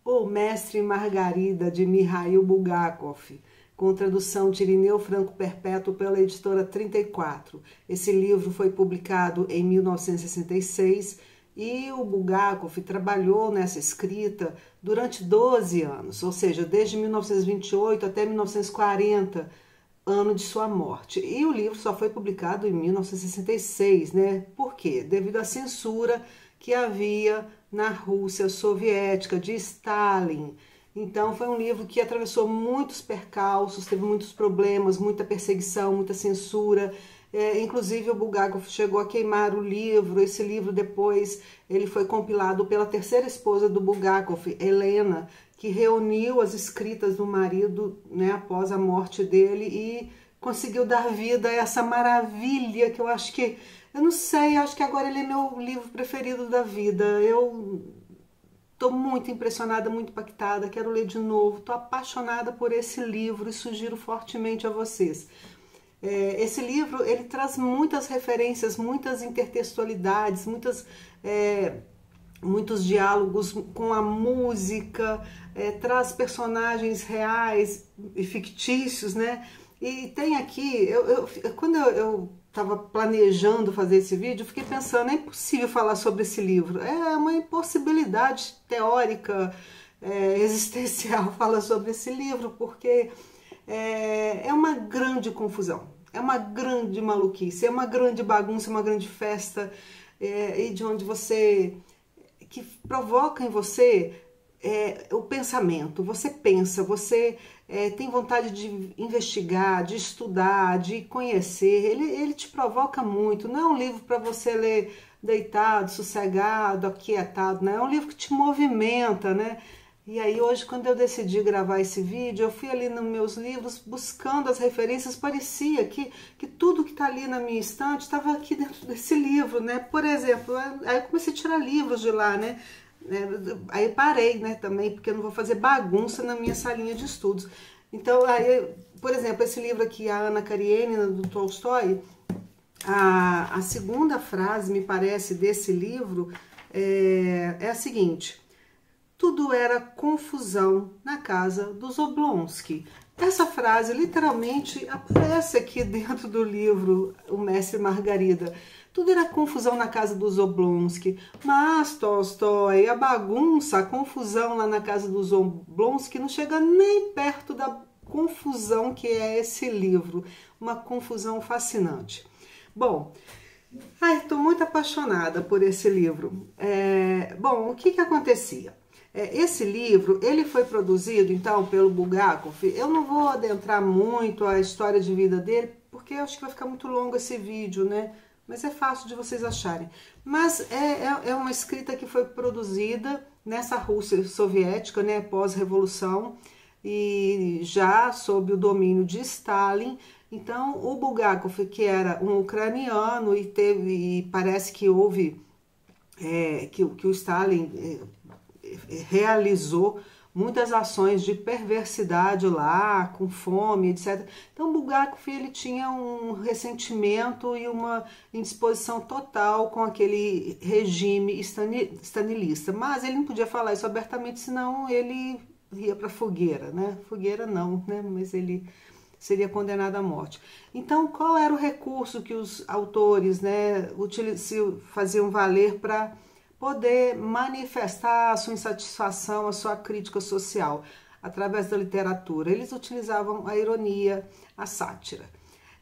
O Mestre e Margarida, de Mikhail Bulgakov, com tradução de Irineu Franco Perpétuo pela editora 34. Esse livro foi publicado em 1966 e o Bulgakov trabalhou nessa escrita durante 12 anos, ou seja, desde 1928 até 1940, ano de sua morte. E o livro só foi publicado em 1966, né? Por quê? Devido à censura que havia na Rússia soviética, de Stalin. Então foi um livro que atravessou muitos percalços, teve muitos problemas, muita perseguição, muita censura. Inclusive o Bulgakov chegou a queimar o livro. Esse livro depois ele foi compilado pela terceira esposa do Bulgakov, Helena, que reuniu as escritas do marido, né, após a morte dele e conseguiu dar vida a essa maravilha que eu acho que, eu não sei, acho que agora ele é meu livro preferido da vida. Eu estou muito impressionada, muito impactada, quero ler de novo, estou apaixonada por esse livro e sugiro fortemente a vocês. Esse livro ele traz muitas referências, muitas intertextualidades, muitos diálogos com a música, traz personagens reais e fictícios, né? E tem aqui, quando eu estava planejando fazer esse vídeo, eu fiquei pensando, é impossível falar sobre esse livro, é uma impossibilidade teórica, existencial falar sobre esse livro, porque é uma grande confusão, é uma grande maluquice, é uma grande bagunça, uma grande festa, e de onde que provoca em você o pensamento. Você pensa, você tem vontade de investigar, de estudar, de conhecer. Ele te provoca muito. Não é um livro para você ler deitado, sossegado, aquietado, né? É um livro que te movimenta, né? E aí hoje, quando eu decidi gravar esse vídeo, eu fui ali nos meus livros buscando as referências, parecia que tudo que está ali na minha estante estava aqui dentro desse livro, né? Por exemplo, aí eu comecei a tirar livros de lá, né? Aí parei, né, também, porque eu não vou fazer bagunça na minha salinha de estudos. Então, aí, por exemplo, esse livro aqui, a Ana Karenina, do Tolstói, a segunda frase, me parece, desse livro é a seguinte: tudo era confusão na casa dos Oblonsky. Essa frase literalmente aparece aqui dentro do livro O Mestre e Margarida. Tudo era confusão na casa dos Oblonsky. Mas, Tolstói, a bagunça, a confusão lá na casa dos Oblonsky não chega nem perto da confusão que é esse livro. Uma confusão fascinante. Bom, estou muito apaixonada por esse livro. Bom, o que acontecia? Esse livro, ele foi produzido, então, pelo Bulgakov. Eu não vou adentrar muito a história de vida dele, porque eu acho que vai ficar muito longo esse vídeo, né? Mas é fácil de vocês acharem. Mas é uma escrita que foi produzida nessa Rússia soviética, né, pós-revolução, e já sob o domínio de Stalin. Então, o Bulgakov, que era um ucraniano, e parece que houve, que o Stalin realizou muitas ações de perversidade lá, com fome, etc. Então, Bulgakov, ele tinha um ressentimento e uma indisposição total com aquele regime stalinista. Mas ele não podia falar isso abertamente, senão ele ia para a fogueira, né? Fogueira não, né? Mas ele seria condenado à morte. Então, qual era o recurso que os autores, né, faziam valer para poder manifestar a sua insatisfação, a sua crítica social através da literatura? Eles utilizavam a ironia, a sátira.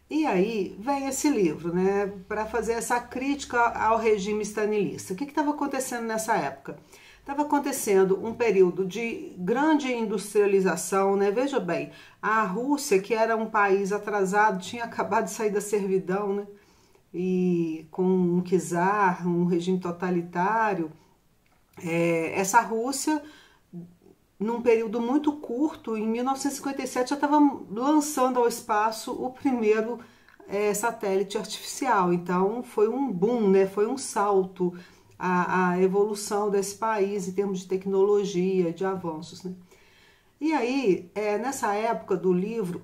E aí vem esse livro, né, para fazer essa crítica ao regime stalinista. O que estava acontecendo nessa época? Estava acontecendo um período de grande industrialização, né? Veja bem, a Rússia, que era um país atrasado, tinha acabado de sair da servidão, né? E com um czar, um regime totalitário, essa Rússia, num período muito curto, em 1957 já estava lançando ao espaço o primeiro satélite artificial. Então foi um boom, né? Foi um salto a evolução desse país em termos de tecnologia, de avanços, né? E aí, nessa época do livro,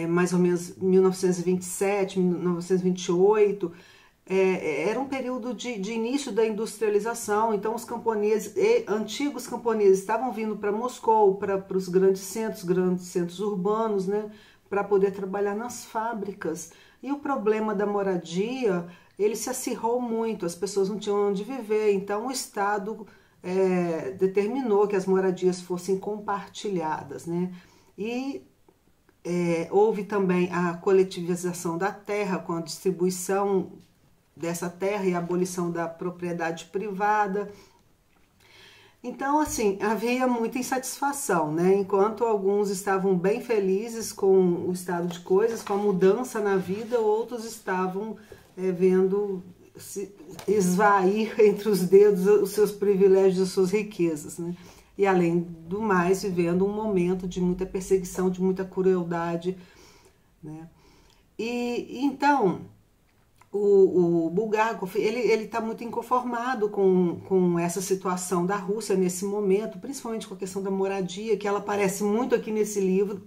mais ou menos 1927, 1928, era um período de início da industrialização, então os camponeses, antigos camponeses estavam vindo para Moscou, para os grandes centros urbanos, né, para poder trabalhar nas fábricas. E o problema da moradia, ele se acirrou muito, as pessoas não tinham onde viver, então o Estado determinou que as moradias fossem compartilhadas, né? E houve também a coletivização da terra, com a distribuição dessa terra e a abolição da propriedade privada. Então, assim, havia muita insatisfação, né? Enquanto alguns estavam bem felizes com o estado de coisas, com a mudança na vida, outros estavam vendo se esvair entre os dedos os seus privilégios, as suas riquezas, né? E além do mais, vivendo um momento de muita perseguição, de muita crueldade, né? E então o Bulgakov, ele está muito inconformado com essa situação da Rússia nesse momento, principalmente com a questão da moradia, que ela aparece muito aqui nesse livro,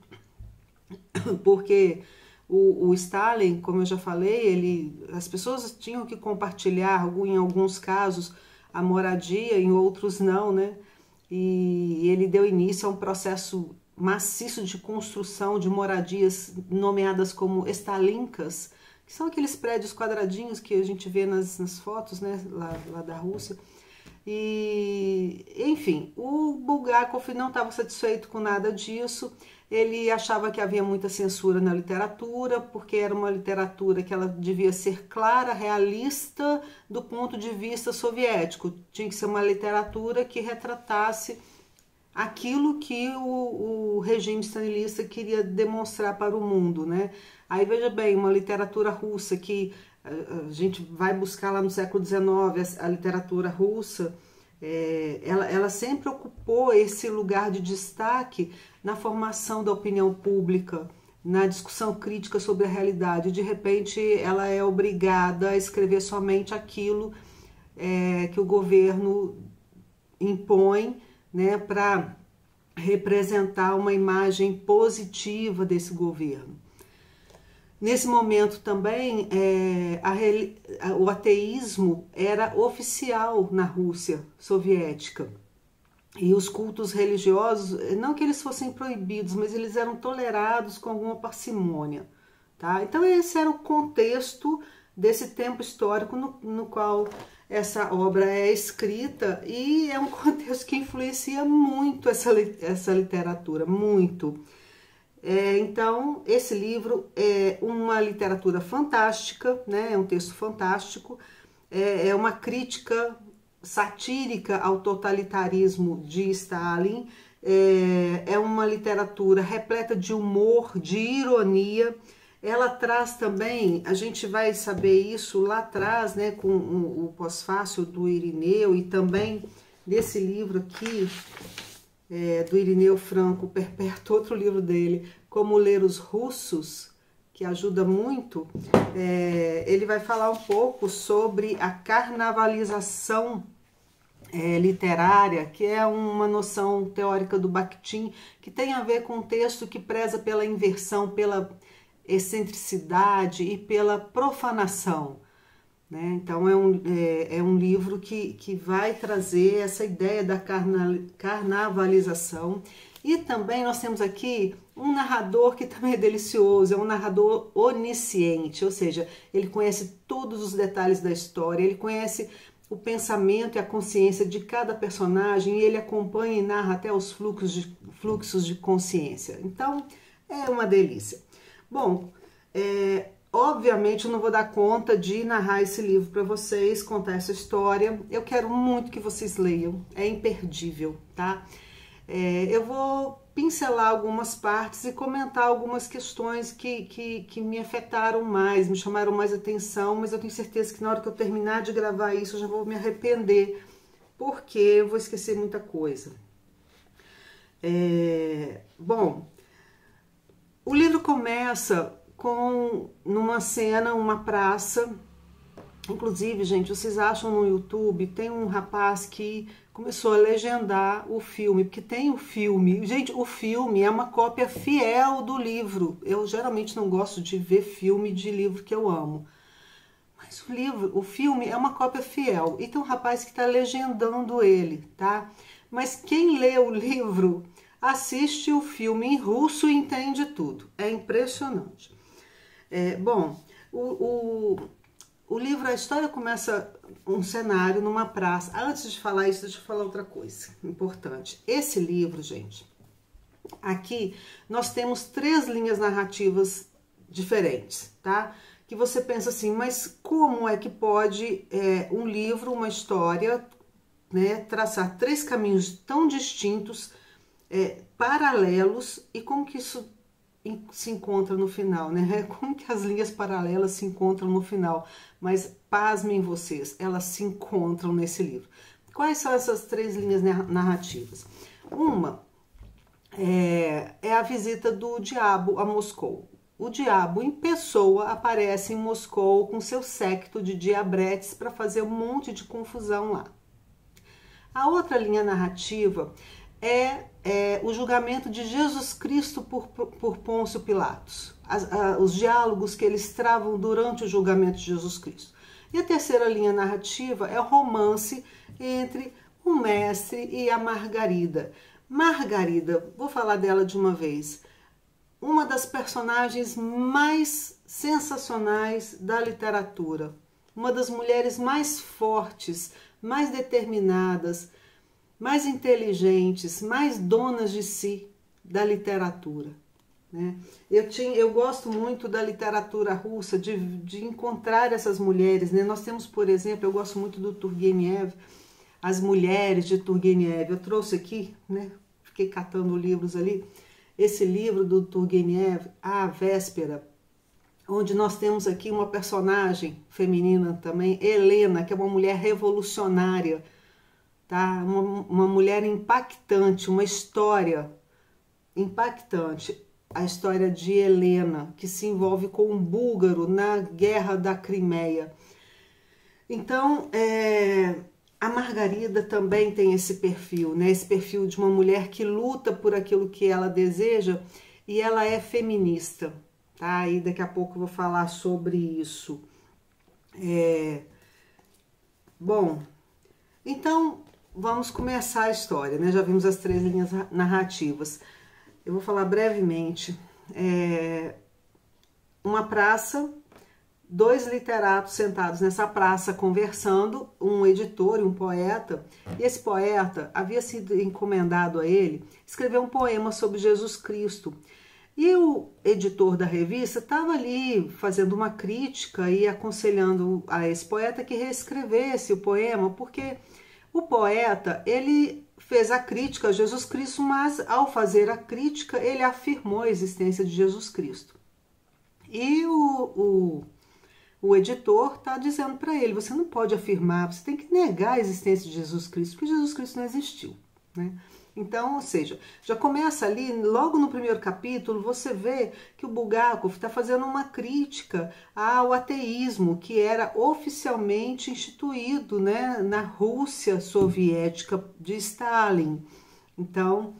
porque o Stalin, como eu já falei, as pessoas tinham que compartilhar, em alguns casos, a moradia, em outros não, né? E ele deu início a um processo maciço de construção de moradias nomeadas como Stalinkas, que são aqueles prédios quadradinhos que a gente vê nas fotos, né, lá da Rússia. E, enfim, o Bulgakov não estava satisfeito com nada disso. Ele achava que havia muita censura na literatura, porque era uma literatura que ela devia ser clara, realista do ponto de vista soviético. Tinha que ser uma literatura que retratasse aquilo que o regime stalinista queria demonstrar para o mundo, né? Aí veja bem, uma literatura russa que a gente vai buscar lá no século XIX, a literatura russa, ela sempre ocupou esse lugar de destaque na formação da opinião pública, na discussão crítica sobre a realidade. De repente, ela é obrigada a escrever somente aquilo que o governo impõe, né, para representar uma imagem positiva desse governo. Nesse momento também, o ateísmo era oficial na Rússia soviética. E os cultos religiosos, não que eles fossem proibidos, mas eles eram tolerados com alguma parcimônia. Tá? Então esse era o contexto desse tempo histórico no qual essa obra é escrita, e é um contexto que influencia muito essa literatura, muito. Então, esse livro é uma literatura fantástica, né? É um texto fantástico, é uma crítica satírica ao totalitarismo de Stalin, é uma literatura repleta de humor, de ironia. Ela traz também, a gente vai saber isso lá atrás, né, com o pós-fácil do Irineu, e também desse livro aqui, do Irineu Franco Perpétuo, outro livro dele, Como Ler os Russos, que ajuda muito. Ele vai falar um pouco sobre a carnavalização literária, que é uma noção teórica do Bakhtin, que tem a ver com um texto que preza pela inversão, pela excentricidade e pela profanação, né? Então é um livro que vai trazer essa ideia da carnavalização. E também nós temos aqui um narrador que também é delicioso, é um narrador onisciente, ou seja, ele conhece todos os detalhes da história, ele conhece o pensamento e a consciência de cada personagem, e ele acompanha e narra até os fluxos de consciência. Então é uma delícia. Bom, obviamente eu não vou dar conta de narrar esse livro para vocês, contar essa história. Eu quero muito que vocês leiam, é imperdível, tá? Eu vou pincelar algumas partes e comentar algumas questões que me afetaram mais, me chamaram mais atenção, mas eu tenho certeza que na hora que eu terminar de gravar isso eu já vou me arrepender, porque eu vou esquecer muita coisa. Bom, o livro começa numa cena, uma praça. Inclusive, gente, vocês acham no YouTube, tem um rapaz que começou a legendar o filme, porque tem o filme. Gente, o filme é uma cópia fiel do livro. Eu geralmente não gosto de ver filme de livro que eu amo, mas mas o filme é uma cópia fiel. E tem um rapaz que está legendando ele, tá? Mas quem lê o livro assiste o filme em russo e entende tudo. É impressionante. Bom, o livro, a história começa um cenário numa praça. Antes de falar isso, deixa eu falar outra coisa importante. Esse livro, gente, aqui nós temos 3 linhas narrativas diferentes, tá? Que você pensa assim, mas como é que pode um livro, uma história, né, traçar 3 caminhos tão distintos, paralelos, e como que isso se encontra no final, né? Como que as linhas paralelas se encontram no final? Mas pasmem vocês, elas se encontram nesse livro. Quais são essas 3 linhas narrativas? Uma é a visita do diabo a Moscou. O diabo em pessoa aparece em Moscou com seu séquito de diabretes para fazer um monte de confusão lá. A outra linha narrativa é o julgamento de Jesus Cristo por Pôncio Pilatos. Os diálogos que eles travam durante o julgamento de Jesus Cristo. E a terceira linha narrativa é o romance entre o mestre e a Margarida. Margarida, vou falar dela de uma vez, uma das personagens mais sensacionais da literatura, uma das mulheres mais fortes, mais determinadas, mais inteligentes, mais donas de si da literatura, né? Eu gosto muito da literatura russa, de encontrar essas mulheres, né? Nós temos, por exemplo, eu gosto muito do Turgenev, As Mulheres de Turgenev. Eu trouxe aqui, né? Fiquei catando livros ali. Esse livro do Turgenev, A Véspera, onde nós temos aqui uma personagem feminina também, Helena, que é uma mulher revolucionária, tá? Uma mulher impactante, uma história impactante. A história de Helena, que se envolve com um búlgaro na Guerra da Crimeia. Então, a Margarida também tem esse perfil, né? Esse perfil de uma mulher que luta por aquilo que ela deseja e ela é feminista, tá? E daqui a pouco eu vou falar sobre isso. Bom, então vamos começar a história, né? Já vimos as 3 linhas narrativas. Eu vou falar brevemente. Uma praça, 2 literatos sentados nessa praça conversando, um editor e um poeta, e esse poeta havia sido encomendado a ele escrever um poema sobre Jesus Cristo. E o editor da revista estava ali fazendo uma crítica e aconselhando a esse poeta que reescrevesse o poema, porque o poeta, ele fez a crítica a Jesus Cristo, mas ao fazer a crítica, ele afirmou a existência de Jesus Cristo. E o editor está dizendo para ele, você não pode afirmar, você tem que negar a existência de Jesus Cristo, porque Jesus Cristo não existiu, né? Então, ou seja, já começa ali, logo no primeiro capítulo, você vê que o Bulgakov está fazendo uma crítica ao ateísmo que era oficialmente instituído, né, na Rússia soviética de Stalin. Então,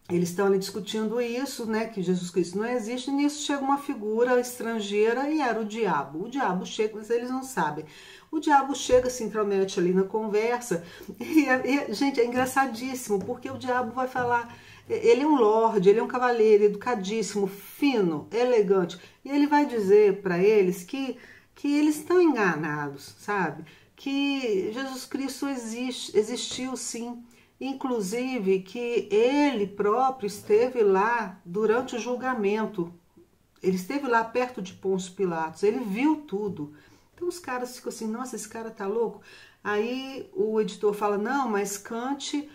eles estão ali discutindo isso, né, que Jesus Cristo não existe, e nisso chega uma figura estrangeira e era o diabo. O diabo chega, mas eles não sabem. O diabo chega, se intromete ali na conversa e, gente, é engraçadíssimo, porque o diabo vai falar, ele é um lorde, ele é um cavaleiro educadíssimo, fino, elegante, e ele vai dizer para eles que eles estão enganados, sabe? Que Jesus Cristo existiu sim, inclusive que ele próprio esteve lá durante o julgamento, ele esteve lá perto de Pôncio Pilatos, ele viu tudo. Então os caras ficam assim, nossa, esse cara tá louco? Aí o editor fala, não, mas Kant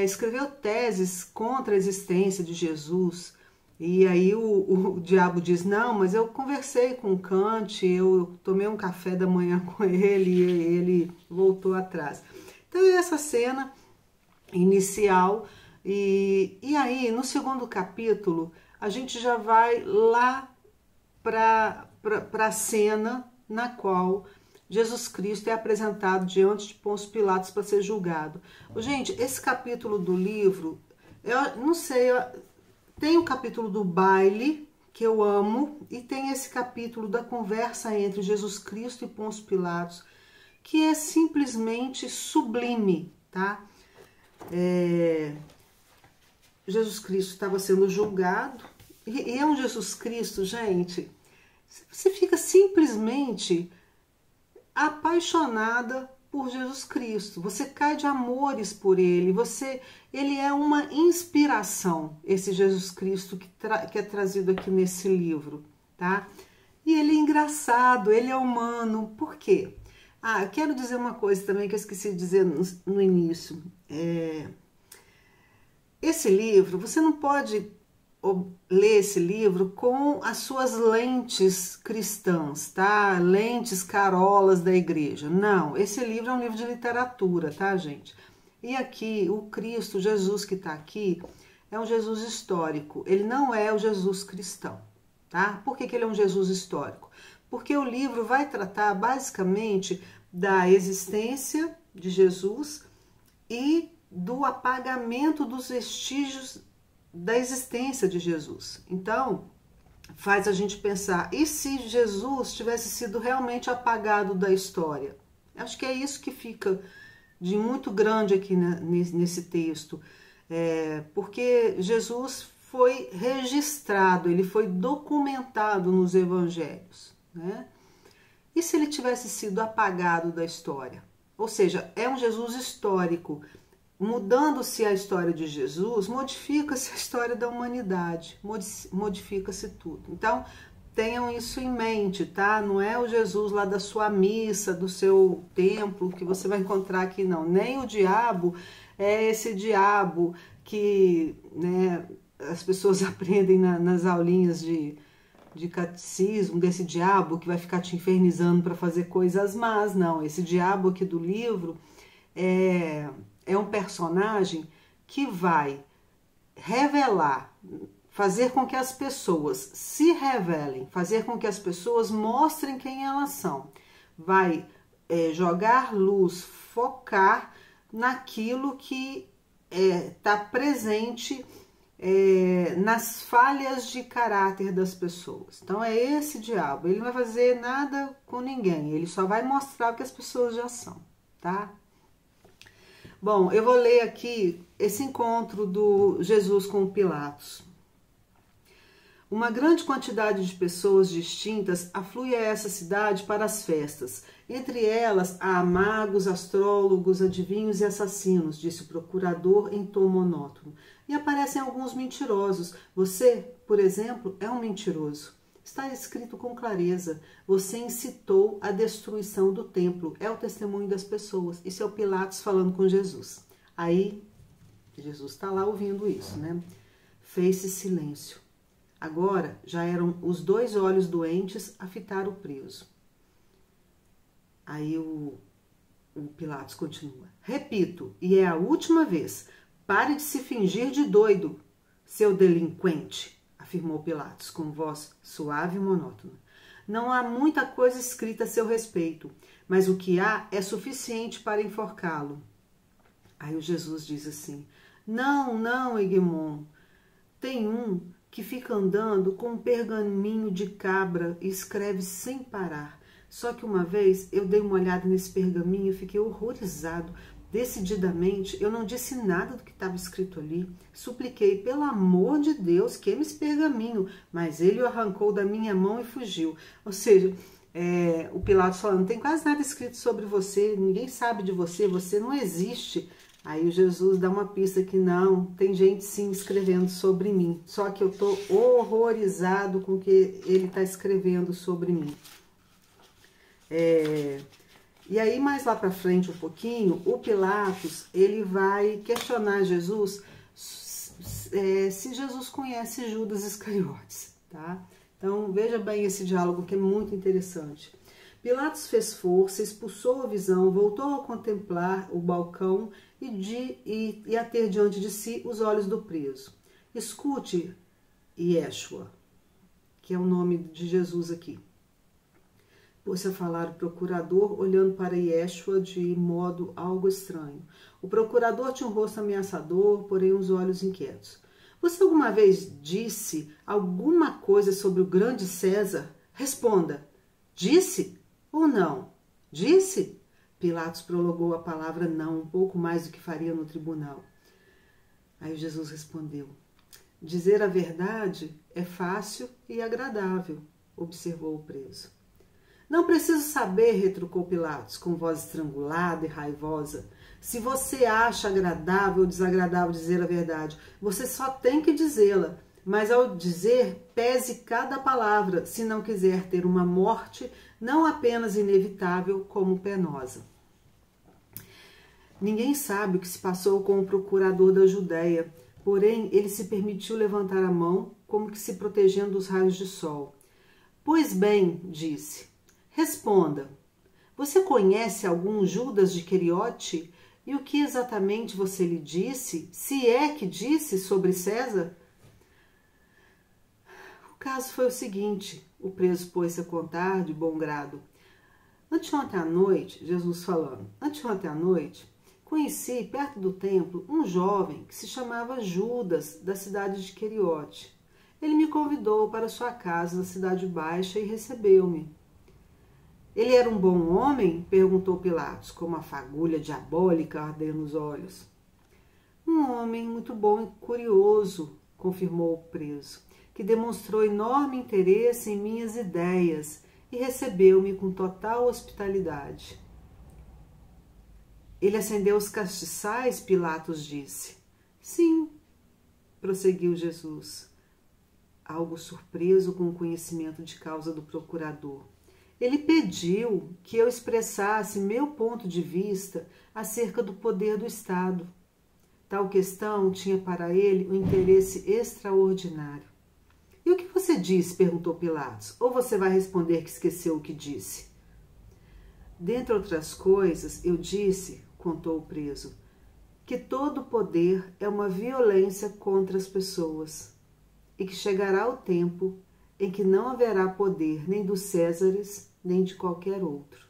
escreveu teses contra a existência de Jesus. E aí o diabo diz, não, mas eu conversei com Kant, eu tomei um café da manhã com ele e ele voltou atrás. Então é essa cena inicial. E aí no segundo capítulo a gente já vai lá para a cena na qual Jesus Cristo é apresentado diante de Pôncio Pilatos para ser julgado. Gente, esse capítulo do livro, eu não sei, tem o capítulo do baile, que eu amo, e tem esse capítulo da conversa entre Jesus Cristo e Pôncio Pilatos, que é simplesmente sublime, tá? Jesus Cristo estava sendo julgado, e é um Jesus Cristo, gente, você fica simplesmente apaixonada por Jesus Cristo, você cai de amores por ele, ele é uma inspiração, esse Jesus Cristo que é trazido aqui nesse livro, tá? E ele é engraçado, ele é humano, por quê? Eu quero dizer uma coisa também que eu esqueci de dizer no início, esse livro, você não pode ler esse livro com as suas lentes cristãs, tá? Lentes carolas da igreja. Não, esse livro é um livro de literatura, tá, gente? E aqui, o Cristo, Jesus que tá aqui, é um Jesus histórico. Ele não é o Jesus cristão, tá? Por que ele é um Jesus histórico? Porque o livro vai tratar basicamente da existência de Jesus e do apagamento dos vestígios da existência de Jesus. Então, faz a gente pensar, e se Jesus tivesse sido realmente apagado da história? Acho que é isso que fica de muito grande aqui nesse texto, porque Jesus foi registrado, ele foi documentado nos evangelhos, né? E se ele tivesse sido apagado da história? Ou seja, é um Jesus histórico. Mudando-se a história de Jesus, modifica-se a história da humanidade, modifica-se tudo. Então, tenham isso em mente, tá? Não é o Jesus lá da sua missa, do seu templo, que você vai encontrar aqui, não. Nem o diabo é esse diabo que, né, as pessoas aprendem nas aulinhas de catecismo, desse diabo que vai ficar te infernizando para fazer coisas más. Não, esse diabo aqui do livro é um personagem que vai revelar, fazer com que as pessoas se revelem, fazer com que as pessoas mostrem quem elas são. Vai jogar luz, focar naquilo que está presente nas falhas de caráter das pessoas. Então é esse diabo, ele não vai fazer nada com ninguém, ele só vai mostrar o que as pessoas já são, tá? Bom, eu vou ler aqui esse encontro do Jesus com Pilatos. Uma grande quantidade de pessoas distintas aflui a essa cidade para as festas. Entre elas há magos, astrólogos, adivinhos e assassinos, disse o procurador em tom monótono. E aparecem alguns mentirosos. Você, por exemplo, é um mentiroso. Está escrito com clareza. Você incitou a destruição do templo. É o testemunho das pessoas. Isso é o Pilatos falando com Jesus. Aí, Jesus está lá ouvindo isso, né? Fez-se silêncio. Agora já eram os dois olhos doentes a fitar o preso. Aí o Pilatos continua. Repito, e é a última vez. Pare de se fingir de doido, seu delinquente, afirmou Pilatos com voz suave e monótona. Não há muita coisa escrita a seu respeito, mas o que há é suficiente para enforcá-lo. Aí o Jesus diz assim, não, Egmon, tem um que fica andando com um pergaminho de cabra e escreve sem parar. Só que uma vez eu dei uma olhada nesse pergaminho e fiquei horrorizado. Decididamente, eu não disse nada do que estava escrito ali. Supliquei, pelo amor de Deus, queime esse pergaminho. Mas ele o arrancou da minha mão e fugiu. Ou seja, o Pilatos falando, não tem quase nada escrito sobre você, ninguém sabe de você, você não existe. Aí o Jesus dá uma pista que não, tem gente sim escrevendo sobre mim. Só que eu estou horrorizado com o que ele está escrevendo sobre mim. E aí, mais lá para frente um pouquinho, o Pilatos, ele vai questionar Jesus se Jesus conhece Judas Iscariotes, tá? Então, veja bem esse diálogo que é muito interessante. Pilatos fez força, expulsou a visão, voltou a contemplar o balcão e a ter diante de si os olhos do preso. Escute, Yeshua, que é o nome de Jesus aqui. Pôs-se a falar o procurador, olhando para Yeshua de modo algo estranho. O procurador tinha um rosto ameaçador, porém os olhos inquietos. Você alguma vez disse alguma coisa sobre o grande César? Responda, disse ou não? Disse? Pilatos prolongou a palavra não, um pouco mais do que faria no tribunal. Aí Jesus respondeu, dizer a verdade é fácil e agradável, observou o preso. Não preciso saber, retrucou Pilatos, com voz estrangulada e raivosa. Se você acha agradável ou desagradável dizer a verdade, você só tem que dizê-la. Mas ao dizer, pese cada palavra, se não quiser ter uma morte não apenas inevitável, como penosa. Ninguém sabe o que se passou com o procurador da Judéia, porém ele se permitiu levantar a mão, como que se protegendo dos raios de sol. Pois bem, disse, responda, você conhece algum Judas de Queriote? E o que exatamente você lhe disse, se é que disse, sobre César? O caso foi o seguinte, o preso pôs-se a contar de bom grado. Anteontem à noite, Jesus falando, anteontem à noite, conheci perto do templo um jovem que se chamava Judas, da cidade de Queriote. Ele me convidou para sua casa na Cidade Baixa e recebeu-me. Ele era um bom homem? Perguntou Pilatos, com uma fagulha diabólica ardendo nos olhos. Um homem muito bom e curioso, confirmou o preso, que demonstrou enorme interesse em minhas ideias e recebeu-me com total hospitalidade. Ele acendeu os castiçais, Pilatos disse. Sim, prosseguiu Jesus, algo surpreso com o conhecimento de causa do procurador. Ele pediu que eu expressasse meu ponto de vista acerca do poder do Estado. Tal questão tinha para ele um interesse extraordinário. E o que você disse? Perguntou Pilatos. Ou você vai responder que esqueceu o que disse? Dentre outras coisas, eu disse, contou o preso, que todo poder é uma violência contra as pessoas e que chegará o tempo em que não haverá poder nem dos Césares, nem de qualquer outro.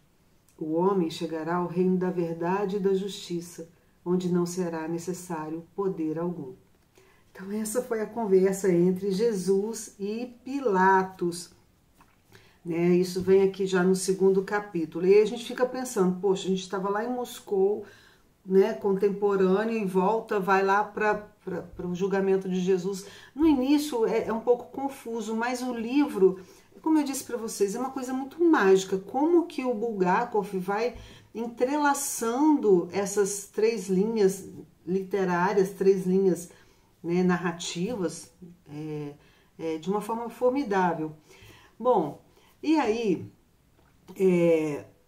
O homem chegará ao reino da verdade e da justiça, onde não será necessário poder algum. Então essa foi a conversa entre Jesus e Pilatos. Né? Isso vem aqui já no 2º capítulo. E aí a gente fica pensando, poxa, a gente estava lá em Moscou, né, contemporâneo, e volta, vai lá para o julgamento de Jesus. No início é um pouco confuso, mas o livro, como eu disse para vocês, é uma coisa muito mágica. Como que o Bulgakov vai entrelaçando essas 3 linhas literárias, 3 linhas, né, narrativas, de uma forma formidável. Bom, e aí,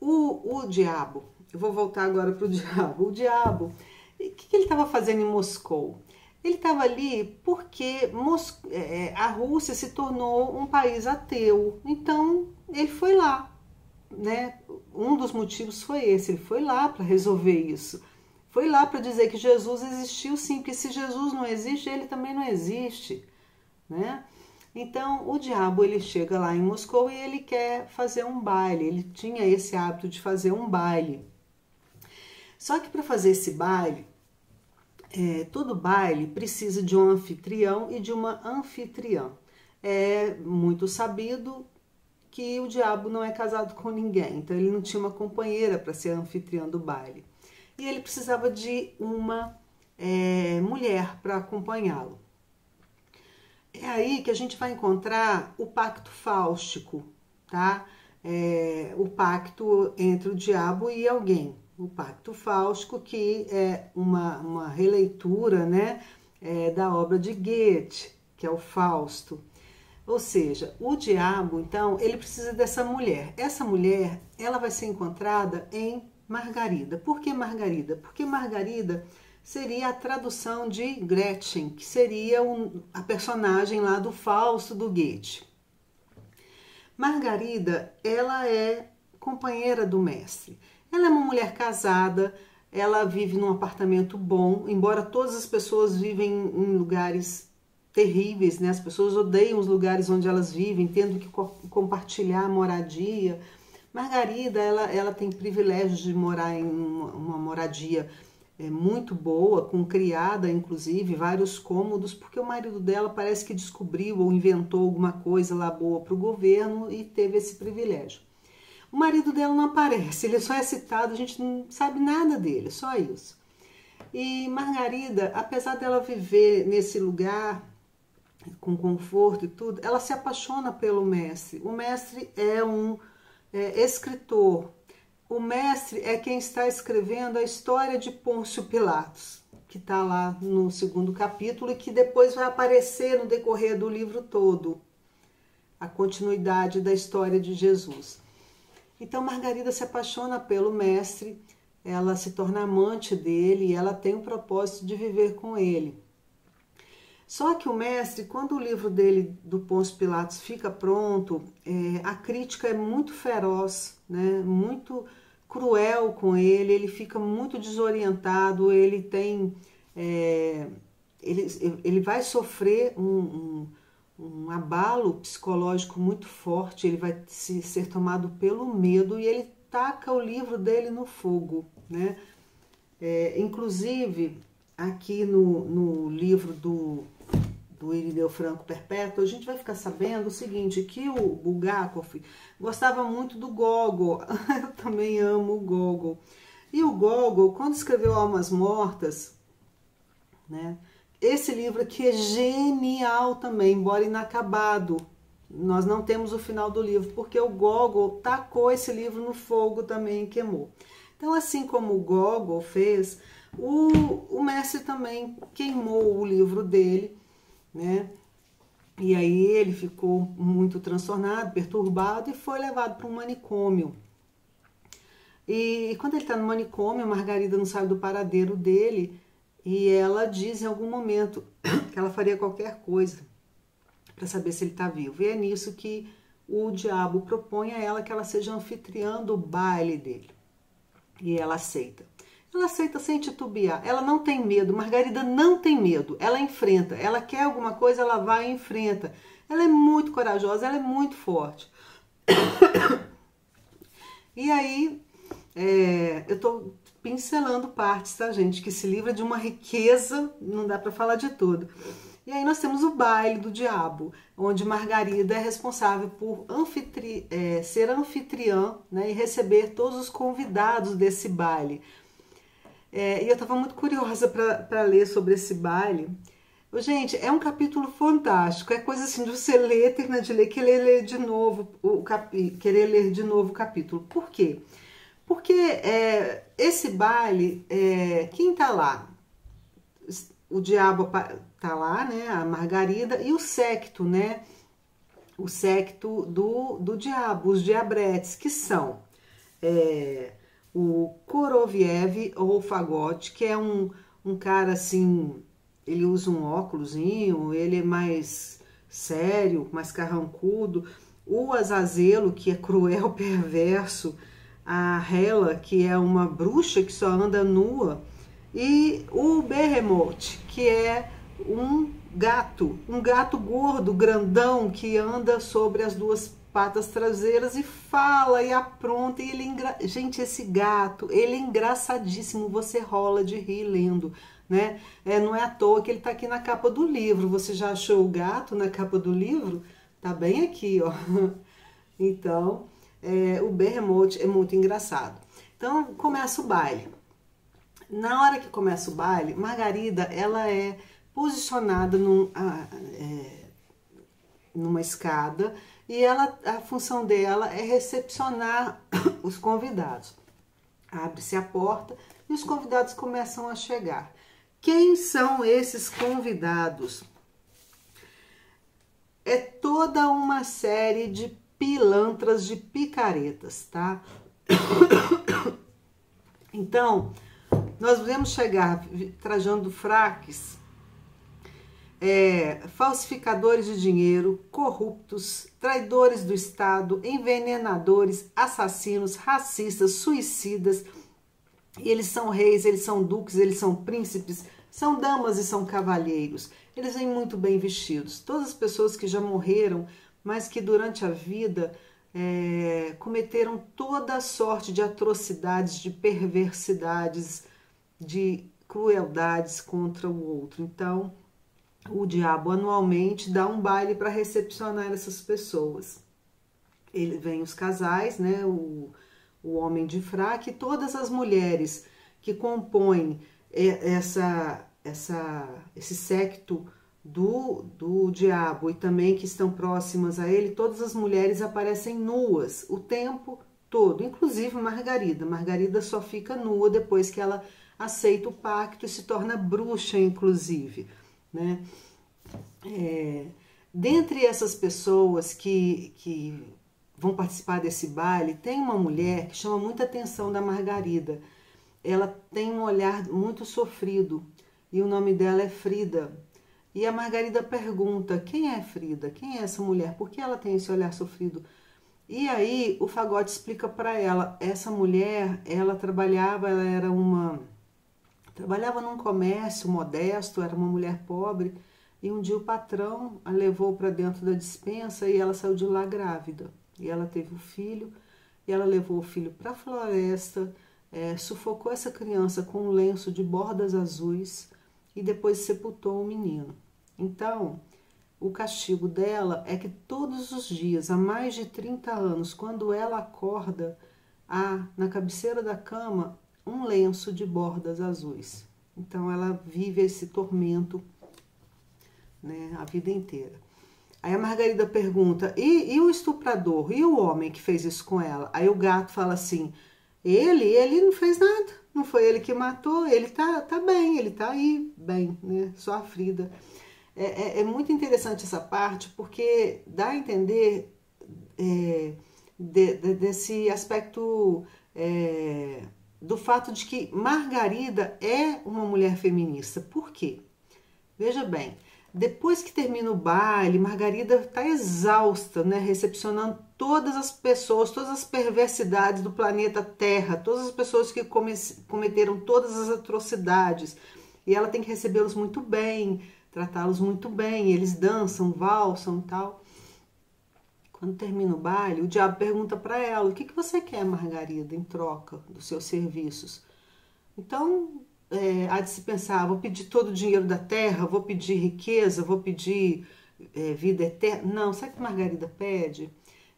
o diabo, eu vou voltar agora para o diabo. O diabo, o que ele estava fazendo em Moscou? Ele estava ali porque a Rússia se tornou um país ateu. Então, ele foi lá, né? Um dos motivos foi esse, ele foi lá para resolver isso. Foi lá para dizer que Jesus existiu sim, porque se Jesus não existe, ele também não existe, né? Então, o diabo, ele chega lá em Moscou e ele quer fazer um baile. Ele tinha esse hábito de fazer um baile. Só que para fazer esse baile, todo baile precisa de um anfitrião e de uma anfitriã. É muito sabido que o diabo não é casado com ninguém, então ele não tinha uma companheira para ser anfitriã do baile. E ele precisava de uma mulher para acompanhá-lo. É aí que a gente vai encontrar o pacto fáustico, tá? O pacto entre o diabo e alguém. O pacto fáustico, que é uma releitura, né, da obra de Goethe, que é o Fausto. Ou seja, o diabo, então, ele precisa dessa mulher. Essa mulher, ela vai ser encontrada em Margarida. Por que Margarida? Porque Margarida seria a tradução de Gretchen, que seria a personagem lá do Fausto do Goethe. Margarida, ela é companheira do mestre. Ela é uma mulher casada, ela vive num apartamento bom, embora todas as pessoas vivem em lugares terríveis, né? As pessoas odeiam os lugares onde elas vivem, tendo que compartilhar a moradia. Margarida, ela tem privilégio de morar em uma moradia muito boa, com criada, inclusive, vários cômodos, porque o marido dela parece que descobriu ou inventou alguma coisa lá boa para o governo e teve esse privilégio. O marido dela não aparece, ele só é citado, a gente não sabe nada dele, só isso. E Margarida, apesar dela viver nesse lugar com conforto e tudo, ela se apaixona pelo mestre. O mestre é um escritor. O mestre é quem está escrevendo a história de Pôncio Pilatos, que está lá no 2º capítulo e que depois vai aparecer no decorrer do livro todo, a continuidade da história de Jesus. Então Margarida se apaixona pelo mestre, ela se torna amante dele e ela tem o propósito de viver com ele. Só que o mestre, quando o livro dele, do Pôncio Pilatos, fica pronto, a crítica é muito feroz, né? Muito cruel com ele fica muito desorientado, ele tem... ele vai sofrer um abalo psicológico muito forte, ele vai ser tomado pelo medo e ele taca o livro dele no fogo, né? Inclusive, aqui no livro do Irineu Franco Perpétuo, a gente vai ficar sabendo o seguinte, que o Bulgakov gostava muito do Gogol. Eu também amo o Gogol. E o Gogol, quando escreveu Almas Mortas, né, esse livro aqui é genial também, embora inacabado. Nós não temos o final do livro, porque o Gogol tacou esse livro no fogo também e queimou. Então, assim como o Gogol fez, o mestre também queimou o livro dele, né? E aí ele ficou muito transtornado, perturbado e foi levado para um manicômio. E quando ele está no manicômio, a Margarida não sabe do paradeiro dele e ela diz em algum momento que ela faria qualquer coisa para saber se ele está vivo. E é nisso que o diabo propõe a ela que ela seja anfitriã do baile dele. E ela aceita. Ela aceita sem titubear, ela não tem medo, Margarida não tem medo, ela enfrenta, ela quer alguma coisa, ela vai e enfrenta. Ela é muito corajosa, ela é muito forte. E aí, eu tô pincelando partes, tá, gente? Que esse livro é de uma riqueza, não dá para falar de tudo. E aí nós temos o baile do diabo, onde Margarida é responsável por ser anfitriã, né, e receber todos os convidados desse baile. E eu estava muito curiosa para ler sobre esse baile. Gente, é um capítulo fantástico, é coisa assim de você ler, terminar de ler, querer ler de novo o capítulo. Por quê? Porque esse baile, quem tá lá? O diabo tá lá, né? A Margarida e o séquito, né? O séquito do diabo, os diabretes, que são o Koroviev ou Fagote, que é um cara assim, ele usa um óculosinho, ele é mais sério, mais carrancudo. O Azazelo, que é cruel, perverso. A Hela, que é uma bruxa que só anda nua. E o Behemoth, que é um gato gordo, grandão, que anda sobre as duas patas traseiras e fala e apronta. E gente, esse gato, ele é engraçadíssimo, você rola de rir lendo, né? Não é à toa que ele tá aqui na capa do livro. Você já achou o gato na capa do livro? Tá bem aqui, ó. Então, o Behemoth é muito engraçado. Então, começa o baile. Na hora que começa o baile, Margarida, ela é posicionada numa escada e a função dela é recepcionar os convidados. Abre-se a porta e os convidados começam a chegar. Quem são esses convidados? É toda uma série de pilantras, de picaretas, tá? Então, nós vemos chegar trajando fraques, falsificadores de dinheiro, corruptos, traidores do Estado, envenenadores, assassinos, racistas, suicidas. E eles são reis, eles são duques, eles são príncipes, são damas e são cavalheiros. Eles vêm muito bem vestidos. Todas as pessoas que já morreram, mas que durante a vida cometeram toda sorte de atrocidades, de perversidades, de crueldades contra o outro. Então, o diabo anualmente dá um baile para recepcionar essas pessoas. Ele vem os casais, né, o homem de fraque, e todas as mulheres que compõem esse séquito do diabo e também que estão próximas a ele, todas as mulheres aparecem nuas o tempo todo, inclusive Margarida. Margarida só fica nua depois que ela aceita o pacto e se torna bruxa, inclusive, né? Dentre essas pessoas que vão participar desse baile, tem uma mulher que chama muita atenção da Margarida. Ela tem um olhar muito sofrido e o nome dela é Frida. E a Margarida pergunta: quem é Frida? Quem é essa mulher? Por que ela tem esse olhar sofrido? E aí o Fagote explica para ela: essa mulher, ela trabalhava num comércio modesto, era uma mulher pobre, e um dia o patrão a levou para dentro da despensa e ela saiu de lá grávida. E ela teve o filho, e ela levou o filho para a floresta, sufocou essa criança com um lenço de bordas azuis e depois sepultou o menino. Então, o castigo dela é que todos os dias, há mais de 30 anos, quando ela acorda, há na cabeceira da cama um lenço de bordas azuis. Então, ela vive esse tormento, né, a vida inteira. Aí a Margarida pergunta: e o estuprador? E o homem que fez isso com ela? Aí o gato fala assim: ele não fez nada, não foi ele que matou, ele tá bem, ele tá aí bem, né? Só a Frida. É muito interessante essa parte, porque dá a entender desse aspecto do fato de que Margarida é uma mulher feminista. Por quê? Veja bem, depois que termina o baile, Margarida está exausta, né, recepcionando todas as pessoas, todas as perversidades do planeta Terra, todas as pessoas que cometeram todas as atrocidades. E ela tem que recebê-los muito bem, tratá-los muito bem, eles dançam, valsam e tal. Quando termina o baile, o diabo pergunta para ela: o que você quer, Margarida, em troca dos seus serviços? Então, há de se pensar: vou pedir todo o dinheiro da terra, vou pedir riqueza, vou pedir vida eterna. Não, sabe o que Margarida pede?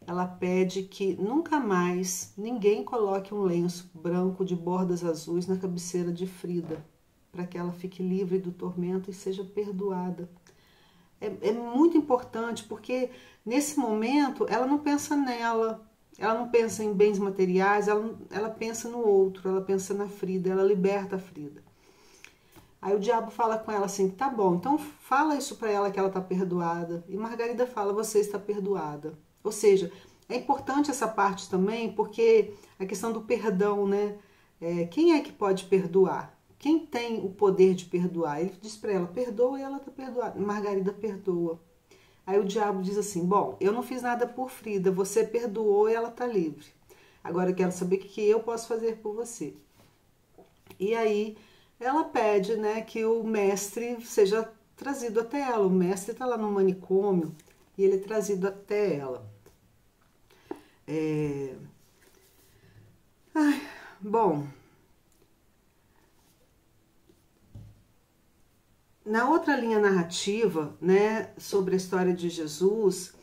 Ela pede que nunca mais ninguém coloque um lenço branco de bordas azuis na cabeceira de Frida, para que ela fique livre do tormento e seja perdoada. É muito importante, porque nesse momento ela não pensa nela, ela não pensa em bens materiais, ela pensa no outro, ela pensa na Frida, ela liberta a Frida. Aí o diabo fala com ela assim: tá bom, então fala isso para ela que ela está perdoada. E Margarida fala: você está perdoada. Ou seja, é importante essa parte também, porque a questão do perdão, né? Quem é que pode perdoar? Quem tem o poder de perdoar? Ele diz para ela: perdoa, e ela está perdoada. Margarida perdoa. Aí o diabo diz assim: bom, eu não fiz nada por Frida, você perdoou e ela está livre. Agora eu quero saber o que eu posso fazer por você. E aí ela pede, né, que o mestre seja trazido até ela. O mestre está lá no manicômio e ele é trazido até ela. Bom, na outra linha narrativa, né, sobre a história de Jesus,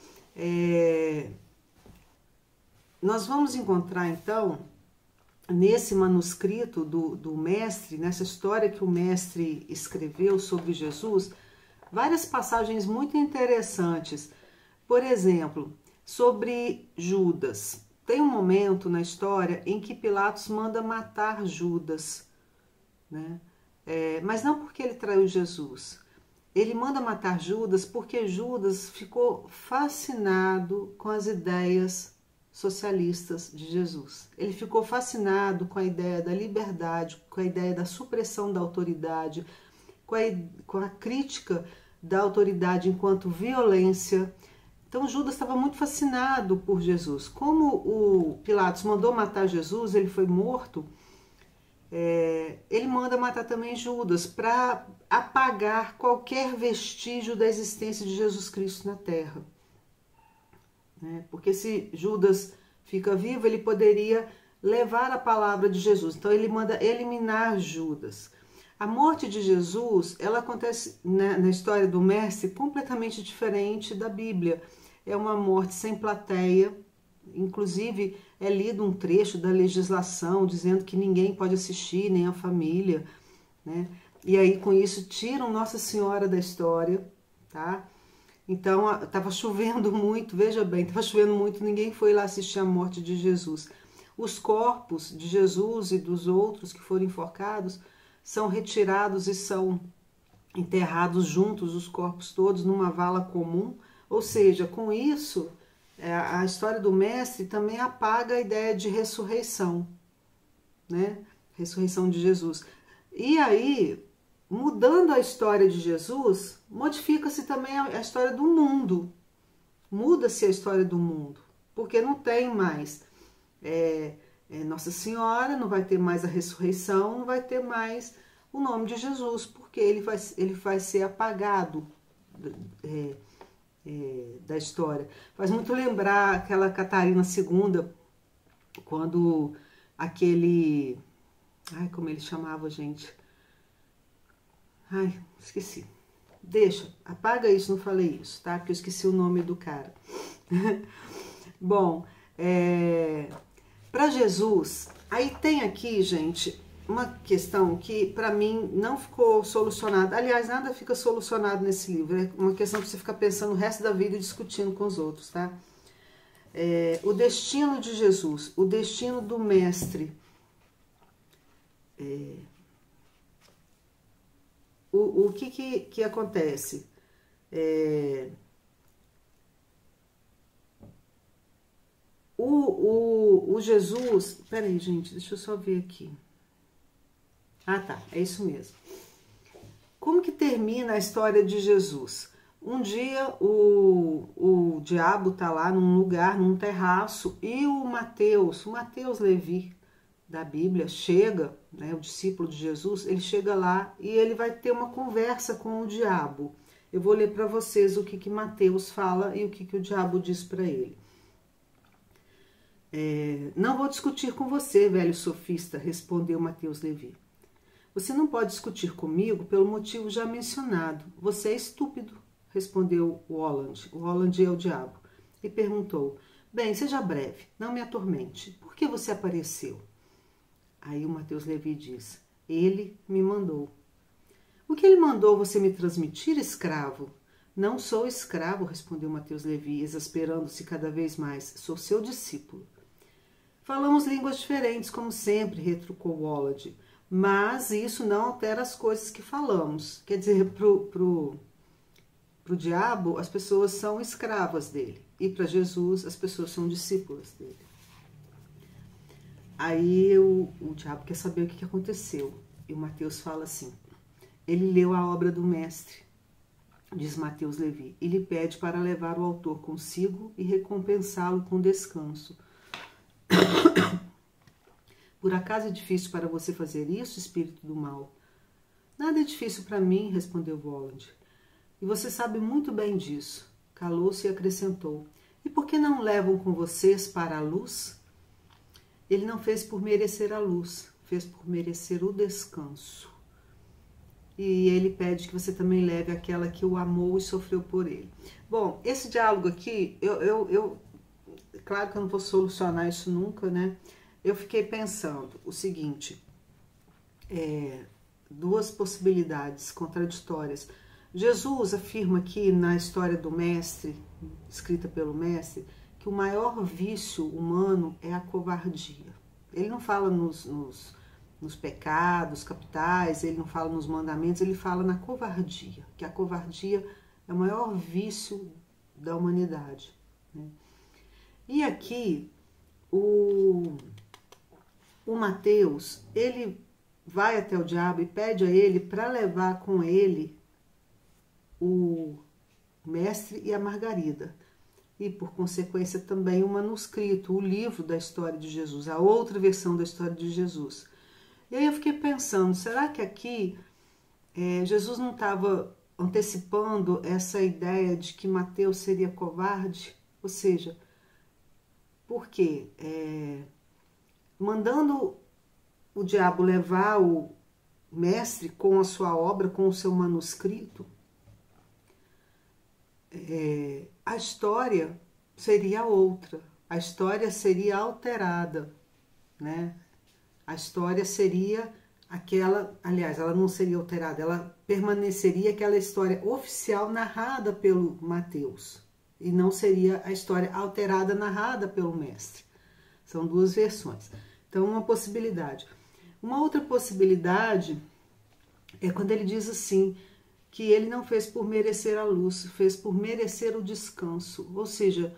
nós vamos encontrar então, nesse manuscrito do mestre, nessa história que o mestre escreveu sobre Jesus, várias passagens muito interessantes. Por exemplo, sobre Judas. Tem um momento na história em que Pilatos manda matar Judas, né? Mas não porque ele traiu Jesus. Ele manda matar Judas porque Judas ficou fascinado com as ideias socialistas de Jesus. Ele ficou fascinado com a ideia da liberdade, com a ideia da supressão da autoridade, com a crítica da autoridade enquanto violência. Então Judas estava muito fascinado por Jesus. Como o Pilatos mandou matar Jesus, ele foi morto, ele manda matar também Judas para apagar qualquer vestígio da existência de Jesus Cristo na Terra. Porque se Judas fica vivo, ele poderia levar a palavra de Jesus. Então ele manda eliminar Judas. A morte de Jesus, ela acontece na história do mestre completamente diferente da Bíblia. É uma morte sem plateia, inclusive é lido um trecho da legislação dizendo que ninguém pode assistir, nem a família, né? E aí com isso tiram Nossa Senhora da história, tá? Então estava chovendo muito, veja bem, estava chovendo muito, ninguém foi lá assistir a morte de Jesus. Os corpos de Jesus e dos outros que foram enforcados são retirados e são enterrados juntos, os corpos todos, numa vala comum. Ou seja, com isso, a história do mestre também apaga a ideia de ressurreição, né? Ressurreição de Jesus. E aí, mudando a história de Jesus, modifica-se também a história do mundo. Muda-se a história do mundo, porque não tem mais Nossa Senhora, não vai ter mais a ressurreição, não vai ter mais o nome de Jesus, porque ele vai ser apagado da história. Faz muito lembrar aquela Catarina II, quando aquele... Ai, como ele chamava, gente? Ai, esqueci. Deixa, apaga isso, não falei isso, tá? Porque eu esqueci o nome do cara. Bom, para Jesus, aí tem aqui, gente, uma questão que para mim não ficou solucionada. Aliás, nada fica solucionado nesse livro. É uma questão que você fica pensando o resto da vida e discutindo com os outros, tá? O destino de Jesus, o destino do mestre. O que acontece? O Jesus... Peraí, gente, deixa eu só ver aqui. Ah, tá, é isso mesmo. Como que termina a história de Jesus? Um dia o diabo tá lá num lugar, num terraço, e o Mateus Levi da Bíblia chega, né, o discípulo de Jesus, ele chega lá e ele vai ter uma conversa com o diabo. Eu vou ler para vocês o que Mateus fala e o que o diabo diz para ele. Não vou discutir com você, velho sofista, respondeu Mateus Levi. Você não pode discutir comigo pelo motivo já mencionado. Você é estúpido, respondeu o Holland. O Holland é o diabo. E perguntou, bem, seja breve, não me atormente. Por que você apareceu? Aí o Mateus Levi diz, ele me mandou. O que ele mandou você me transmitir, escravo? Não sou escravo, respondeu Mateus Levi, exasperando-se cada vez mais. Sou seu discípulo. Falamos línguas diferentes, como sempre, retrucou Holland. Mas isso não altera as coisas que falamos. Quer dizer, pro diabo, as pessoas são escravas dele. E para Jesus, as pessoas são discípulas dele. Aí o diabo quer saber o que aconteceu. E o Mateus fala assim, ele leu a obra do mestre, diz Mateus Levi, e lhe pede para levar o autor consigo e recompensá-lo com descanso. Por acaso é difícil para você fazer isso, espírito do mal? Nada é difícil para mim, respondeu Holland. E você sabe muito bem disso. Calou-se e acrescentou. E por que não levam com vocês para a luz? Ele não fez por merecer a luz, fez por merecer o descanso. E ele pede que você também leve aquela que o amou e sofreu por ele. Bom, esse diálogo aqui, claro que eu não vou solucionar isso nunca, né? Eu fiquei pensando o seguinte, duas possibilidades contraditórias. Jesus afirma aqui na história do mestre, escrita pelo mestre, que o maior vício humano é a covardia. Ele não fala nos pecados capitais, ele não fala nos mandamentos, ele fala na covardia, que a covardia é o maior vício da humanidade, né? E aqui, o Mateus, ele vai até o diabo e pede a ele para levar com ele o mestre e a Margarida. E, por consequência, também o manuscrito, o livro da história de Jesus, a outra versão da história de Jesus. E aí eu fiquei pensando, será que aqui Jesus não estava antecipando essa ideia de que Mateus seria covarde? Ou seja, por quê? mandando o diabo levar o mestre com a sua obra, com o seu manuscrito, a história seria outra, a história seria alterada, né? A história seria aquela, aliás, ela não seria alterada, ela permaneceria aquela história oficial narrada pelo Mateus, e não seria a história alterada narrada pelo mestre. São duas versões. Então, uma possibilidade. Uma outra possibilidade é quando ele diz assim, que ele não fez por merecer a luz, fez por merecer o descanso. Ou seja,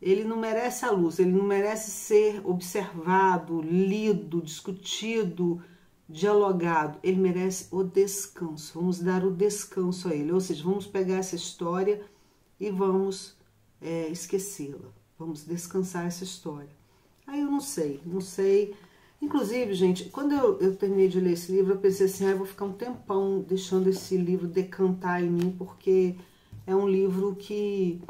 ele não merece a luz, ele não merece ser observado, lido, discutido, dialogado. Ele merece o descanso. Vamos dar o descanso a ele. Ou seja, vamos pegar essa história e vamos esquecê-la. Vamos descansar essa história. Aí eu não sei. Inclusive, gente, quando eu terminei de ler esse livro, eu pensei assim, eu vou ficar um tempão deixando esse livro decantar em mim, porque é um livro que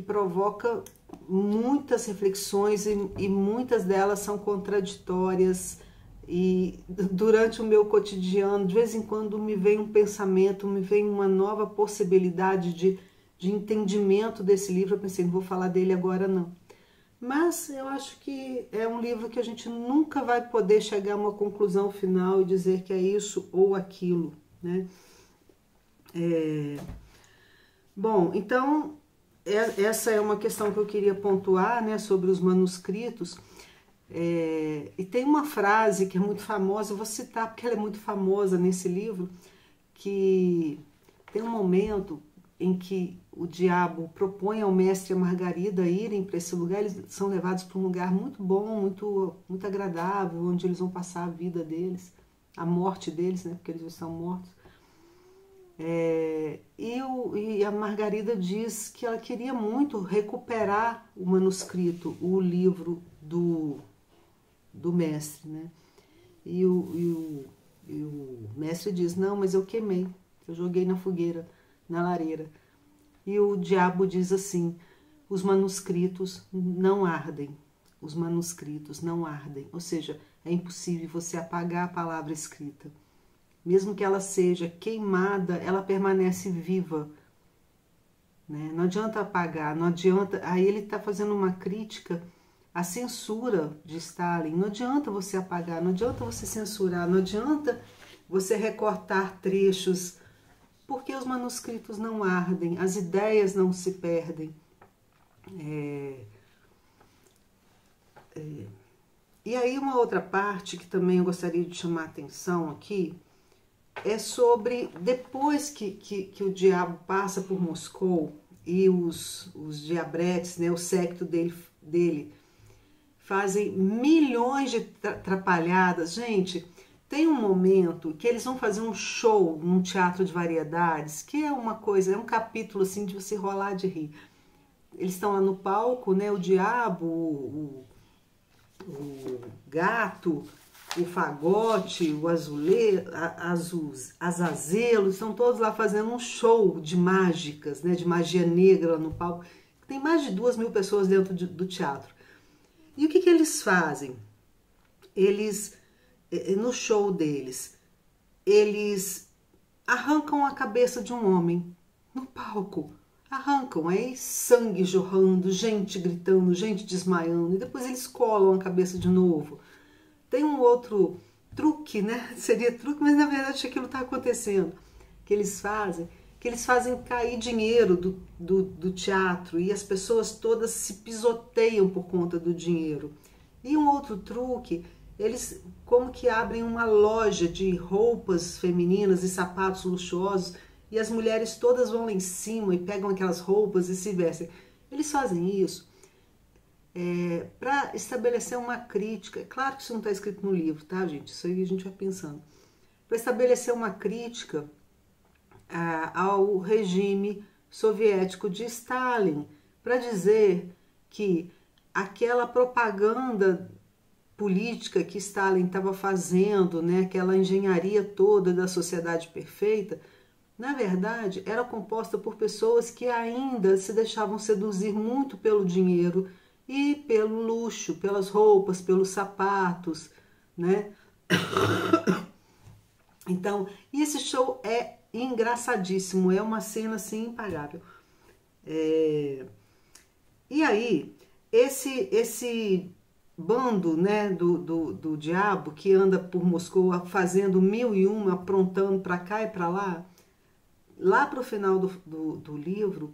provoca muitas reflexões e muitas delas são contraditórias. E durante o meu cotidiano, de vez em quando me vem um pensamento, me vem uma nova possibilidade de entendimento desse livro. Eu pensei, não vou falar dele agora não. Mas eu acho que é um livro que a gente nunca vai poder chegar a uma conclusão final e dizer que é isso ou aquilo, né? Bom, então, essa é uma questão que eu queria pontuar, né, sobre os manuscritos. E tem uma frase que é muito famosa, eu vou citar porque ela é muito famosa nesse livro, que tem um momento em que o diabo propõe ao mestre e a Margarida irem para esse lugar. Eles são levados para um lugar muito bom, muito agradável, onde eles vão passar a vida deles, a morte deles, né, porque eles já estão mortos. E a Margarida diz que ela queria muito recuperar o manuscrito, o livro do mestre, né? E o mestre diz, não, mas eu queimei, eu joguei na fogueira, na lareira. E o diabo diz assim, os manuscritos não ardem, os manuscritos não ardem. Ou seja, é impossível você apagar a palavra escrita. Mesmo que ela seja queimada, ela permanece viva, né? Não adianta apagar, não adianta... Aí ele está fazendo uma crítica à censura de Stalin. Não adianta você apagar, não adianta você censurar, não adianta você recortar trechos, porque os manuscritos não ardem, as ideias não se perdem. E aí uma outra parte que também eu gostaria de chamar a atenção aqui, é sobre, depois que o diabo passa por Moscou e os diabretes, né, o séquito dele fazem milhões de atrapalhadas. Gente, tem um momento que eles vão fazer um show num teatro de variedades, que é uma coisa, é um capítulo assim de você rolar de rir. Eles estão lá no palco, né, o diabo, o gato, o fagote, o Azazel, estão todos lá fazendo um show de mágicas, né, de magia negra lá no palco. Tem mais de 2.000 pessoas dentro do teatro. E o que eles fazem? Eles, no show deles, eles arrancam a cabeça de um homem no palco. Arrancam, aí sangue jorrando, gente gritando, gente desmaiando, e depois eles colam a cabeça de novo. Tem um outro truque, né? Seria truque, mas na verdade aquilo está acontecendo. Que eles fazem cair dinheiro do teatro e as pessoas todas se pisoteiam por conta do dinheiro. E um outro truque, eles como que abrem uma loja de roupas femininas e sapatos luxuosos e as mulheres todas vão lá em cima e pegam aquelas roupas e se vestem. Eles fazem isso para estabelecer uma crítica. Claro que isso não está escrito no livro, tá, gente? Isso aí a gente vai pensando. Para estabelecer uma crítica ao regime soviético de Stalin, para dizer que aquela propaganda política que Stalin estava fazendo, né, aquela engenharia toda da sociedade perfeita, na verdade era composta por pessoas que ainda se deixavam seduzir muito pelo dinheiro e pelo luxo, pelas roupas, pelos sapatos, né? Então, esse show é engraçadíssimo, é uma cena assim impagável. E aí, esse bando, né, do diabo que anda por Moscou fazendo mil e uma, aprontando para cá e para lá para o final do livro,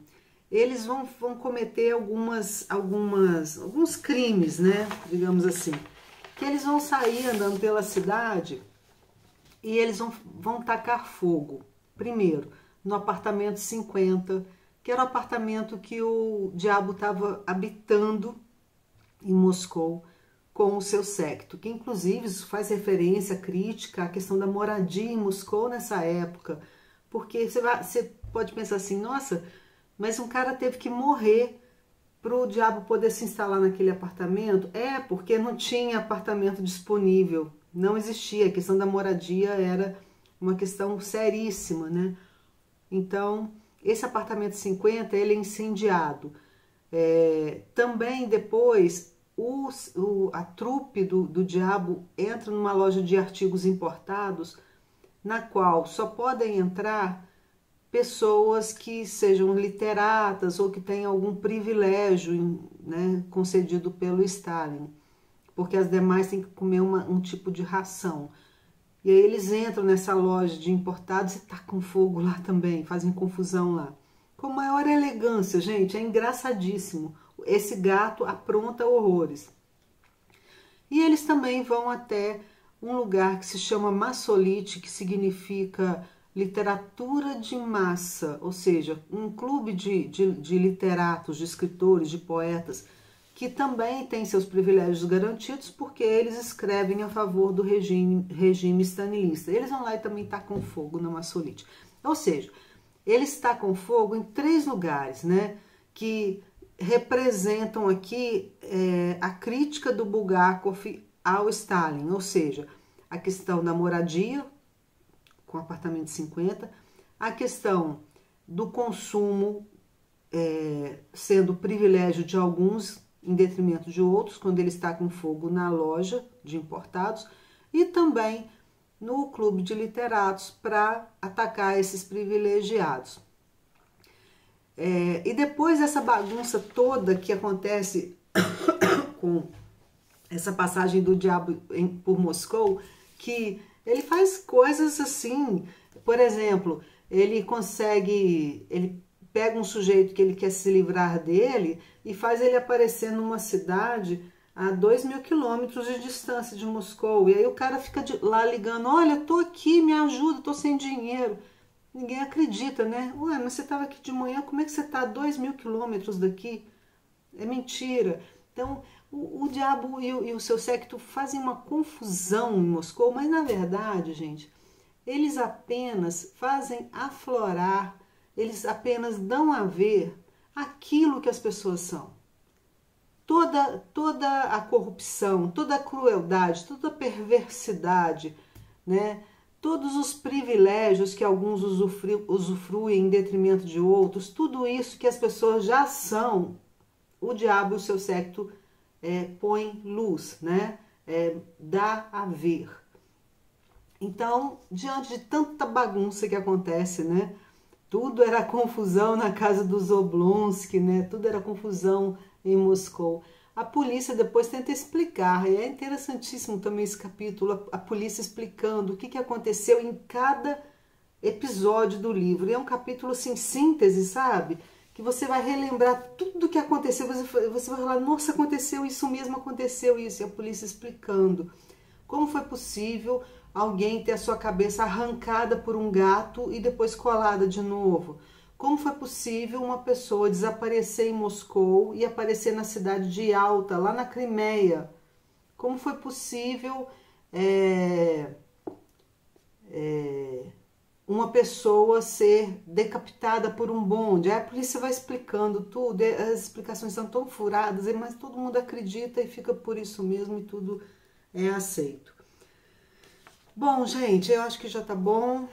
eles vão cometer alguns crimes, né, digamos assim, que eles vão sair andando pela cidade e eles vão tacar fogo, primeiro, no apartamento 50, que era o apartamento que o diabo estava habitando em Moscou com o seu séquito, que inclusive isso faz referência crítica à questão da moradia em Moscou nessa época, porque você pode pensar assim, nossa, mas um cara teve que morrer para o diabo poder se instalar naquele apartamento? É, porque não tinha apartamento disponível, não existia, a questão da moradia era uma questão seríssima, né? Então, esse apartamento 50, ele é incendiado. Também depois, a trupe do diabo entra numa loja de artigos importados, na qual só podem entrar pessoas que sejam literatas ou que tenham algum privilégio, né, concedido pelo Stalin, porque as demais têm que comer um tipo de ração. E aí eles entram nessa loja de importados e tacam fogo lá também, fazem confusão lá. Com maior elegância, gente, é engraçadíssimo. Esse gato apronta horrores. E eles também vão até um lugar que se chama Massolite, que significa literatura de massa, ou seja, um clube de literatos, de escritores, de poetas, que também tem seus privilégios garantidos porque eles escrevem a favor do regime stalinista. Eles vão lá e também tacam fogo na Massolite. Ou seja, eles tacam fogo em 3 lugares, né, que representam aqui a crítica do Bulgakov ao Stalin, ou seja, a questão da moradia, com o apartamento 50, a questão do consumo sendo privilégio de alguns em detrimento de outros, quando ele está com fogo na loja de importados, e também no clube de literatos para atacar esses privilegiados. E depois dessa bagunça toda que acontece com essa passagem do diabo por Moscou, que ele faz coisas assim, por exemplo, ele pega um sujeito que ele quer se livrar dele e faz ele aparecer numa cidade a 2.000 quilômetros de distância de Moscou. E aí o cara fica lá ligando, olha, tô aqui, me ajuda, tô sem dinheiro. Ninguém acredita, né? Ué, mas você estava aqui de manhã, como é que você está a 2.000 quilômetros daqui? É mentira. Então, o diabo e o seu séquito fazem uma confusão em Moscou, mas na verdade, gente, eles apenas fazem aflorar, eles apenas dão a ver aquilo que as pessoas são. Toda a corrupção, toda a crueldade, toda a perversidade, né? Todos os privilégios que alguns usufruem em detrimento de outros, tudo isso que as pessoas já são, o diabo e o seu séquito põe luz, né? Dá a ver. Então, diante de tanta bagunça que acontece, né? Tudo era confusão na casa dos Oblonsky, né? Tudo era confusão em Moscou. A polícia depois tenta explicar, e é interessantíssimo também esse capítulo, a polícia explicando o que aconteceu em cada episódio do livro. E é um capítulo assim, síntese, sabe? Que você vai relembrar tudo o que aconteceu, você vai falar, nossa, aconteceu isso mesmo, aconteceu isso, e a polícia explicando como foi possível alguém ter a sua cabeça arrancada por um gato e depois colada de novo. Como foi possível uma pessoa desaparecer em Moscou e aparecer na cidade de Yalta, lá na Crimeia? Como foi possível uma pessoa ser decapitada por um bonde? Aí a polícia vai explicando tudo, as explicações são tão furadas, mas todo mundo acredita e fica por isso mesmo e tudo é aceito. Bom, gente, eu acho que já tá bom,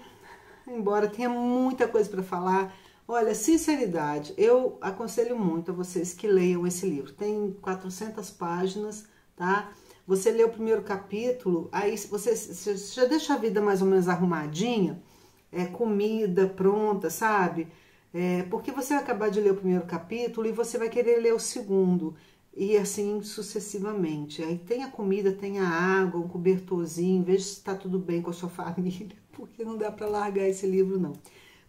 embora tenha muita coisa para falar. Olha, sinceridade, eu aconselho muito a vocês que leiam esse livro. Tem 400 páginas, tá? Você lê o primeiro capítulo, aí você já deixa a vida mais ou menos arrumadinha, comida pronta, sabe? Porque você vai acabar de ler o primeiro capítulo e você vai querer ler o segundo, e assim sucessivamente. Aí tem a comida, tem a água, um cobertorzinho, veja se está tudo bem com a sua família, porque não dá para largar esse livro, não.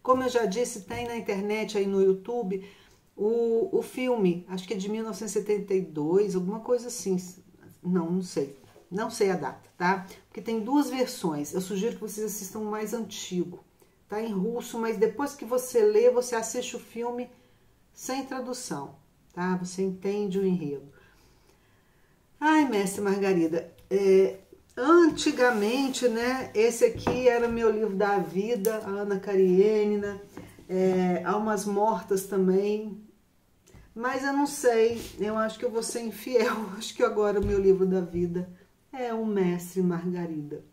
Como eu já disse, tem na internet, aí no YouTube, o filme, acho que é de 1972, alguma coisa assim. Não sei. Não sei a data, tá? Porque tem duas versões. Eu sugiro que vocês assistam o mais antigo. Tá em russo, mas depois que você lê, você assiste o filme sem tradução, tá? Você entende o enredo. Ai, Mestre Margarida, antigamente, né, esse aqui era meu livro da vida, a Ana Karenina, Almas Mortas também, mas eu não sei, eu acho que eu vou ser infiel, acho que agora o meu livro da vida é o Mestre Margarida.